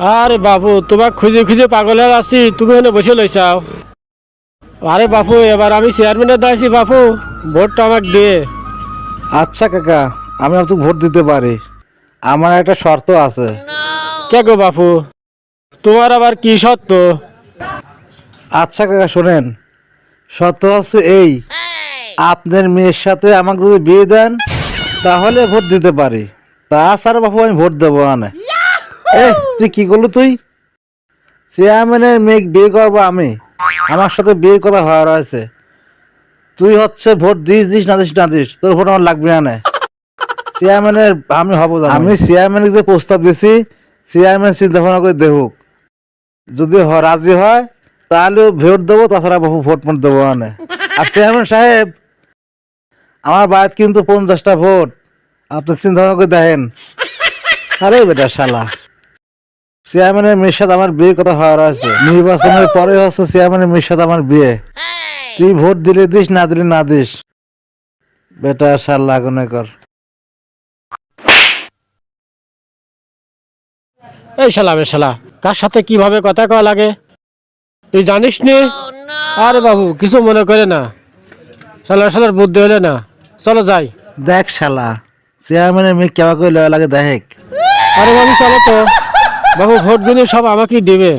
আরে বাপু, তোমাক খুঁজে খুঁজে পাগল হয়ে আছি, তুমি এখানে বসে লইছাও। আরে বাপু, এবার আমি চেয়ারম্যানের দাঁড়াইছি বাপু, ভোটটা আমাকে দিয়ে। আচ্ছা কাকা, আমি তো ভোট দিতে পারি। আমার একটা শর্ত আছে। কে গো বাপু, তোমার আবার কি সত্য? আচ্ছা কাকা শোনেন, শর্ত হচ্ছে এই, আপনার মেয়ের সাথে আমাকে যদি বিয়ে দেন তাহলে ভোট দিতে পারি, তাছাড়া বাপু আমি ভোট দেবো না। তুই কি করলি? তুই চেয়ারম্যানের মেয়ে বিয়ে করবো আমি? আমার সাথে বিয়ের কথা হওয়া রয়েছে। তুই হচ্ছে ভোট দিস দিস না দিস না দিস, তোর ভোট আমার লাগবে না। চেয়ারম্যানের আমি হব, আমি চেয়ারম্যানকে যে প্রস্তাব দিছি, চেয়ারম্যান চিন্তা ভাবনা করে দেখুক, যদি রাজি হয় তাহলে ভোট দেবো, তাছাড়া বাবু ভোট মোট দেবো না। আর চেয়ারম্যান সাহেব, আমার বাড়িতে কিন্তু 50টা ভোট, আপনি চিন্তা ভাবনা করে দেখেন। আরে বেটা শালা, চেয়ারম্যানের মেয়ের সাথে আমার বিয়ের কথা হওয়ার আছে, নির্বাচনের পরে হচ্ছে চেয়ারম্যানের মেয়ের সাথে আমার বিয়ে। তুই ভোট দিলে দিস, না দিলে না দিস, বেটা শালা গুনে কর। এই শালা বে শালা, কার সাথে কিভাবে কথা কওয়া লাগে তুই জানিস নি? আরে বাবু, কিছু মনে করে না, শালার শালার বুদ্ধি হলে না। চলো যাই। দেখ শালা, চেয়ারম্যানের মেয়ে কেমন করে লয়া লাগে দেখ। আরে বাবু চলো তো, বাবু ভোট দিলে সব আমাকেই দিবে।